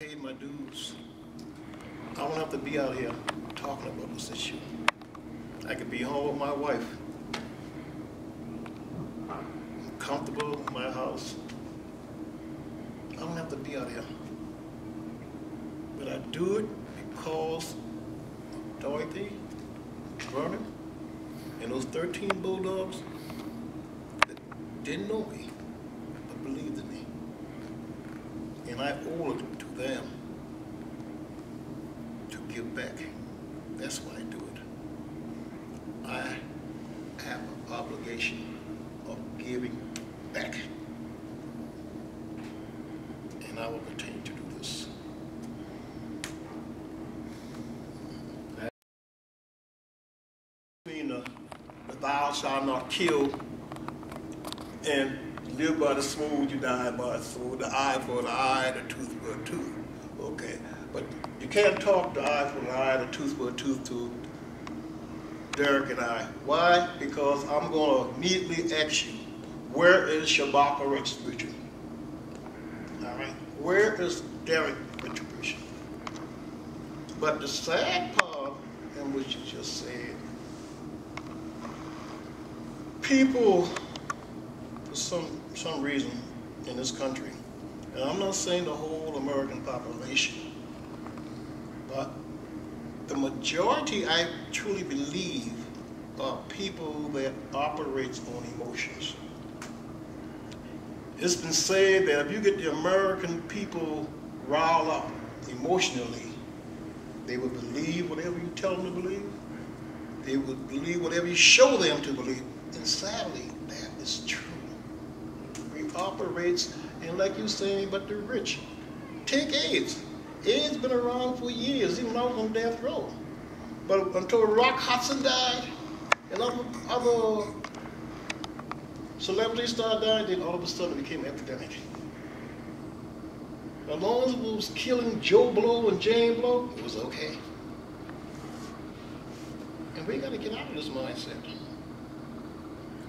Pay my dues. I don't have to be out here talking about this issue. I could be home with my wife, comfortable in my house. I don't have to be out here. But I do it because Dorothy, Vernon, and those 13 bulldogs that didn't know me, but believed in me. And I owe it to them to give back. That's why I do it. I have an obligation of giving back. And I will continue to do this. Thou shalt not kill, and live by the sword, you die by the sword. The eye for the eye, the tooth for a tooth. Okay, but you can't talk the eye for the eye, the tooth for a tooth to Derrick and I. Why? Because I'm going to immediately ask you, where is Shabaka retribution? All right, where is Derrick retribution? But the sad part, in which you just said, people, for some reason in this country, and I'm not saying the whole American population, but the majority, I truly believe, are people that operate on emotions. It's been said that if you get the American people riled up emotionally, they will believe whatever you tell them to believe. They will believe whatever you show them to believe. And sadly, that is true. We operate, and like you saying, but the rich. Take AIDS. AIDS been around for years, even when I was on death row. But until Rock Hudson died, and other celebrities started dying, then all of a sudden it became epidemic. As long as it was killing Joe Blow and Jane Blow, it was okay. And we got to get out of this mindset.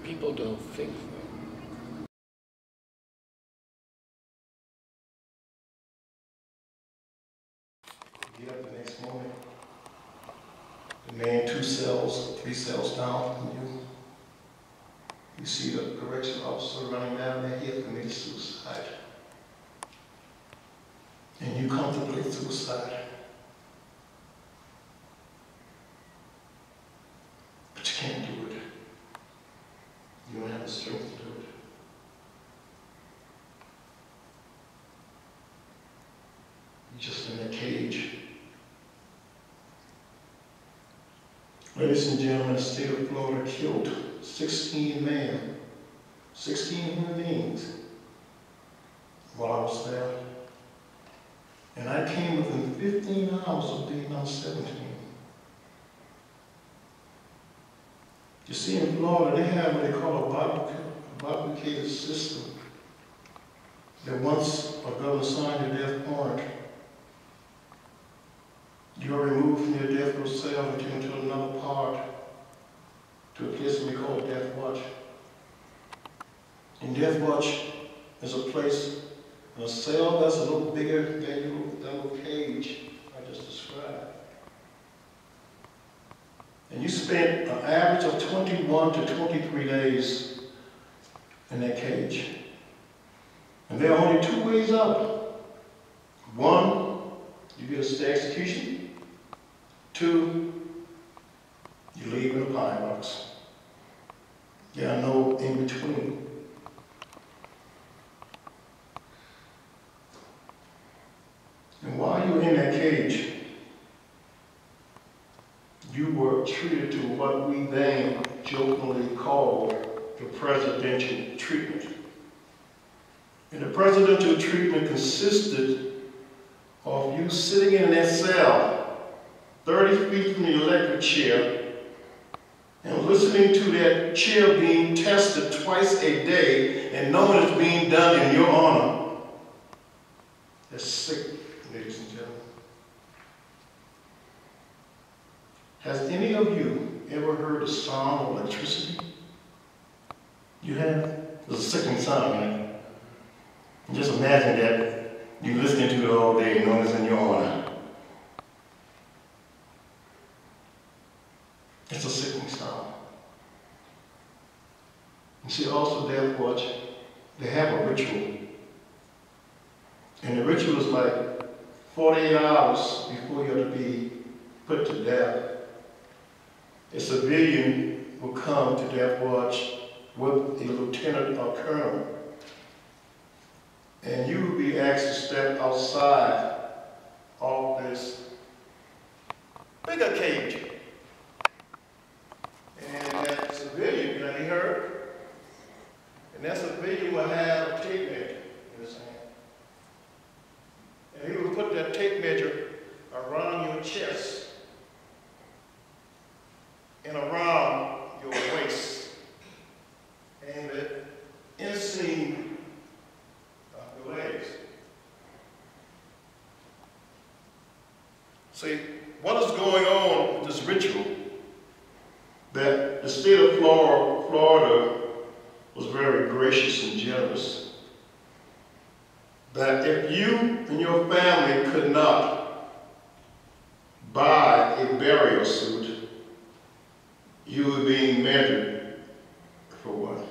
People don't think that. Get up the next morning, the man 2 cells, 3 cells down from you. You see the correction officer running down there, he has committed suicide. And you contemplate suicide. But you can't do it. You don't have the strength to do it. You're just in that cage. Ladies and gentlemen, the state of Florida killed 16 men, 16 human beings while I was there. And I came within 15 hours of being on 17. You see, in Florida, they have what they call a bifurcated system. That once a governor signed your death warrant, you are removed from your death row cell and taken to another part, to a place we call Death Watch. And Death Watch is a place, a cell that's a little bigger than that little cage I just described. And you spent an average of 21 to 23 days in that cage. And there are only 2 ways out. 1, you get a state execution. 2, you leave in a pine box. There are no in between. And while you're in that cage, you were treated to what we then jokingly called the presidential treatment. And the presidential treatment consisted of you sitting in that cell 30 feet from the electric chair and listening to that chair being tested twice a day and knowing it's being done in your honor. That's sick, ladies and gentlemen. Has any of you ever heard the sound of electricity? You have? It's a sickening sound, right? Just imagine that You're listening to it all day, knowing it's in your honor. It's a sickening sound. You see, also Death Watch, they have a ritual. And the ritual is like 48 hours before you have to be put to death. A civilian will come to Death Watch with a lieutenant or colonel. And you will be asked to step outside of this bigger cage. And that civilian can be heard. And that civilian will have a tape measure in his hand. And he will put that tape measure around your chest and around your waist and the inseam of your legs. See, what is going on with this ritual? That the state of Florida was very gracious and generous. That if you and your family could not buy a burial suit, you were being measured for what?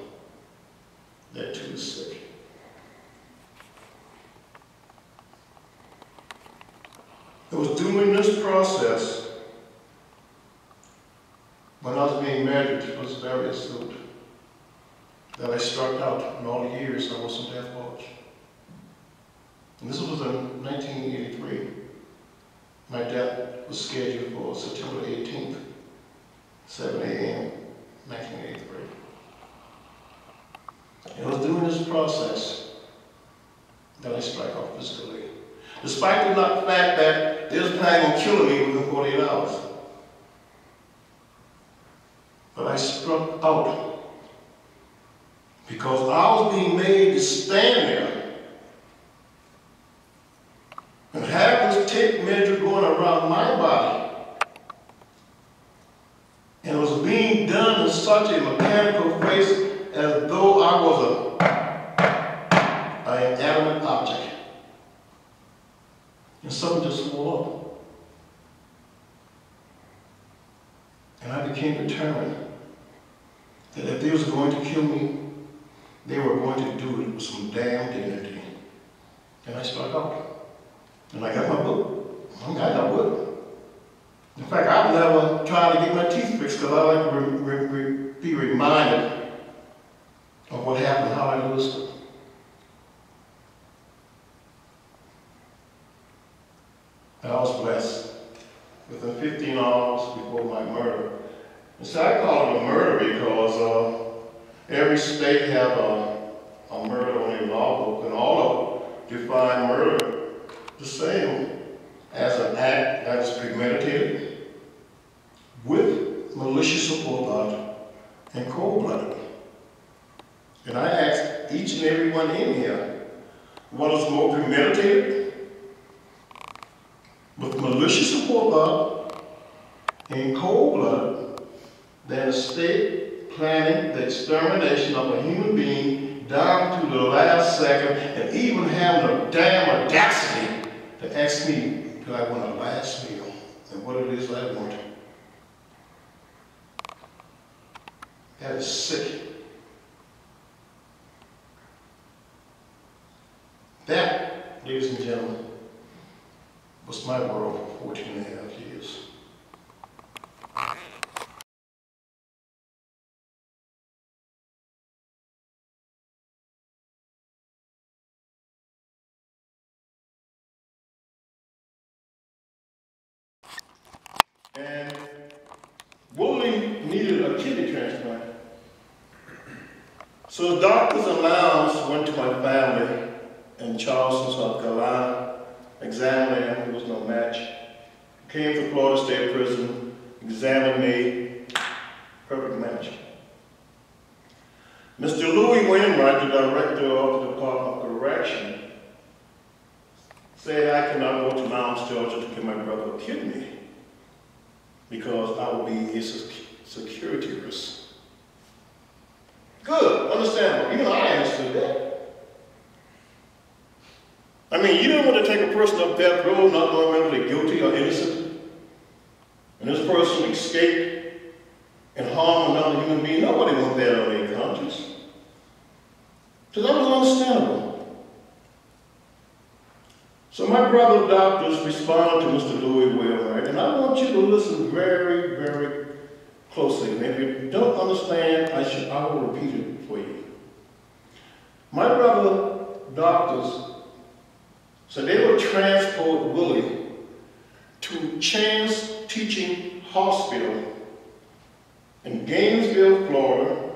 That too is sick. It was during this process when I was being measured for this burial suit that I struck out in all the years I was in Death Watch. And this was in 1983. My death was scheduled for September 18th, 7 a.m., 1983. And it was during this process that I struck out physically. Despite the fact that they was planning on killing me within 48 hours. But I struck out because I was being made to stand there and have this tape measure going around my body. And it was being done in such a mechanical face as though I was an inanimate object. And something just swore up. And I became determined that if they was going to kill me, they were going to do it with some damn dignity. And I struck out. And I got my book. I got wood. In fact, I've never tried to get my teeth fixed because I like to be reminded of what happened, how I lose it. And I was blessed. Within 15 hours before my murder. And so I call it a murder because every state have a murder on their law book, and all of them define murder the same as an act that is premeditated with malicious forethought and cold-blooded. And I ask each and every one in here, what is more premeditated with malicious forethought and cold-blooded than a state planning the extermination of a human being down to the last second and even having the damn audacity to ask me, do I want a last meal and what it is I want. That is sick. That, ladies and gentlemen, was my world for 14 and a half years. And Willie needed a kidney transplant. So the doctors and lounge went to my family in Charleston, South Carolina, examined him, there was no match. Came to Florida State Prison, examined me, perfect match. Mr. Louis Wainwright, the director of the Department of Correction, said I cannot go to Lowndes, Georgia to give my brother a kidney because I will be a security risk. Good, understandable. Even I understood that. I mean, you didn't person up death row not knowing whether they're guilty or innocent, and this person escaped and harmed another human being, nobody wants that on their conscience. So that was understandable. So my brother doctors responded to Mr. Louis Wainwright, and I want you to listen very, very closely. And if you don't understand, I will repeat it for you. My brother doctors said they would transport Willie to Chance Teaching Hospital in Gainesville, Florida,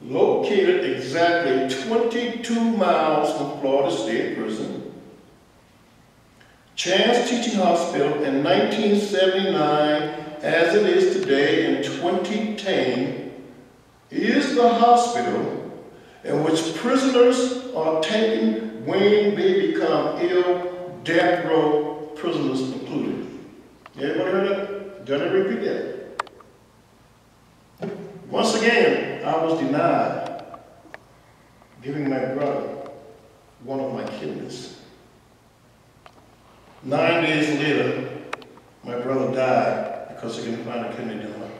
located exactly 22 miles from Florida State Prison. Chance Teaching Hospital in 1979, as it is today in 2010, is the hospital in which prisoners are taken when they become ill, death row prisoners included. Everybody heard that? Gonna repeat that. Once again, I was denied giving my brother one of my kidneys. 9 days later, my brother died because he couldn't find a kidney donor.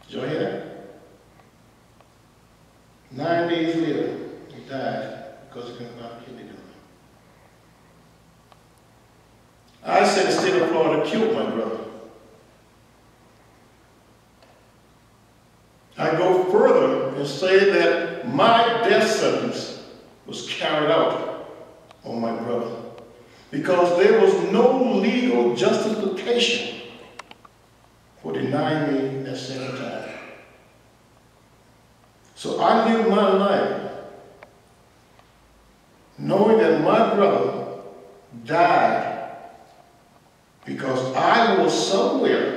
Did y'all hear that? 9 days later, he died because he couldn't find a kidney donor. I said the state of Florida killed my brother. I go further and say that my death sentence was carried out on my brother because there was no legal justification for denying me at same time. So I lived my life knowing that my brother died because I was somewhere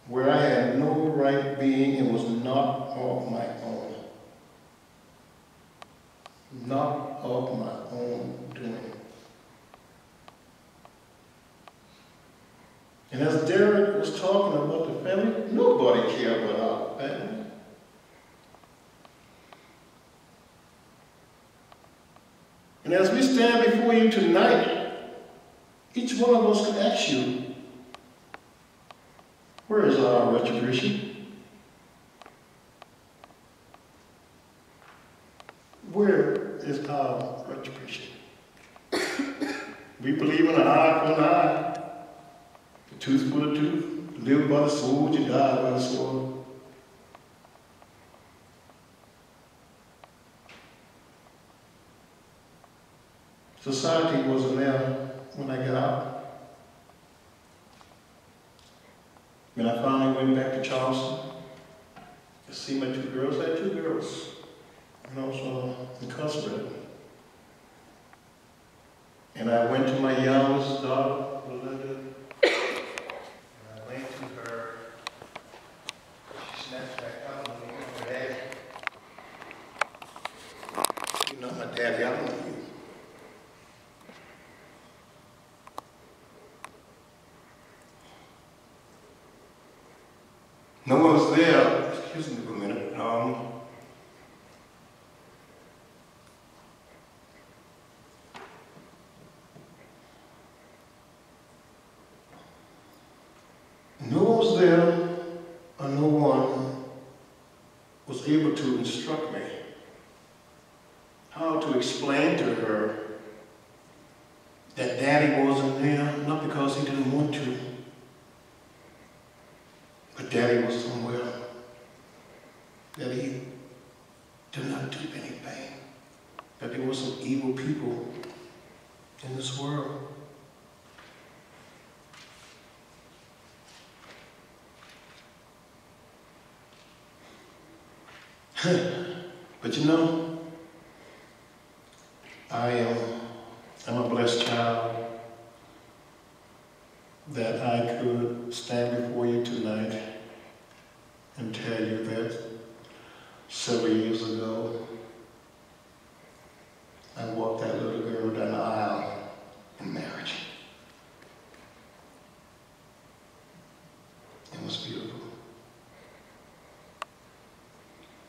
where I had no right being and was not of my own. Not of my own doing. And as Derrick was talking about the family, nobody cared about our family. And as we stand before you tonight, each one of us can ask you, where is our retribution? Where is our retribution? We believe in an eye for an eye, a tooth for a tooth, live by the sword, you die by the sword. Society wasn't there when I got out. When I finally went back to Charleston to see my two girls, I had two girls. And I was incarcerated. And I went to my youngest daughter, Belinda, and I went to her. She snapped back out on me, her daddy. You know my daddy, I don't know you. No one was there. Excuse me for a minute. No one was there, and no one was able to instruct me how to explain to her that Daddy wasn't there, not because he didn't want to, but Daddy was somewhere that he did not do anything, that there were some evil people in this world. But you know, I'm a blessed child that I could stand before you tonight and tell you that several years ago, I walked that little girl down the aisle in marriage. It was beautiful.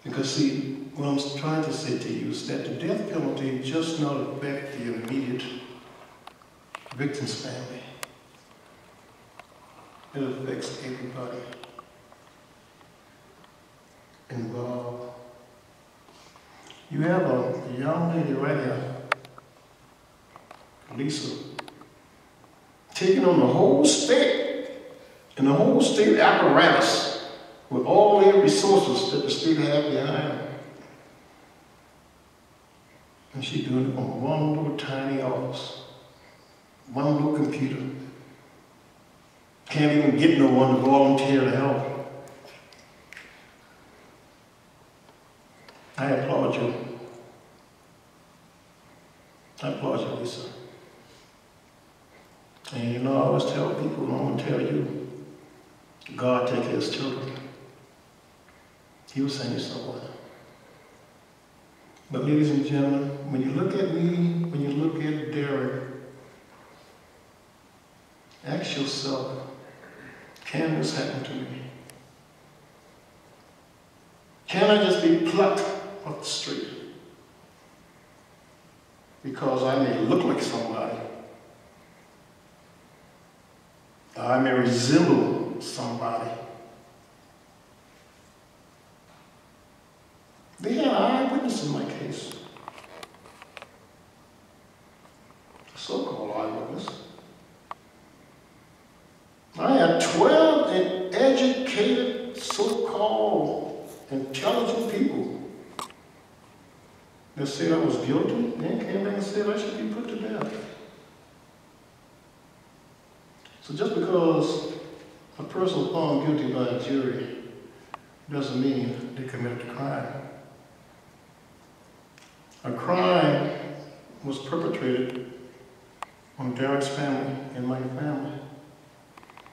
Because see, what I'm trying to say to you is that the death penalty just not affect the immediate victim's family. It affects everybody involved. You have a young lady right here, Lisa, taking on the whole state and the whole state apparatus with all their resources that the state have behind her. And she's doing it from one little tiny office, one little computer. Can't even get no one to volunteer to help. I applaud you. I applaud you, Lisa. And you know, I always tell people, and I'm going to tell you, God take care of his children. He will send you someone. But ladies and gentlemen, when you look at me, when you look at Derrick, ask yourself, can this happen to me? Can I just be plucked off the street because I may look like somebody? I may resemble somebody. They had an eyewitness in my case. A so-called eyewitness. I had 12 educated, so-called intelligent people that said I was guilty, then came back and said I should be put to death. So just because a person is found guilty by a jury doesn't mean they committed a crime. A crime was perpetrated on Derrick's family and my family.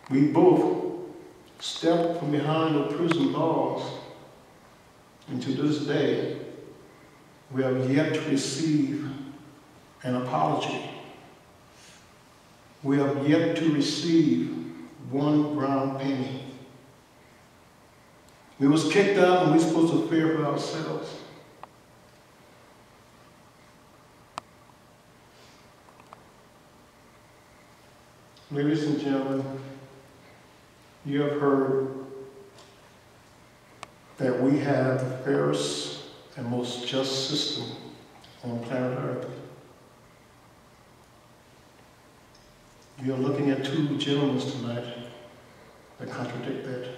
We both stepped from behind the prison bars, and to this day, we have yet to receive an apology. We have yet to receive one brown penny. We was kicked out and we were supposed to fear for ourselves. Ladies and gentlemen, you have heard that we have the fairest and most just system on planet Earth. You are looking at two gentlemen tonight that contradict that.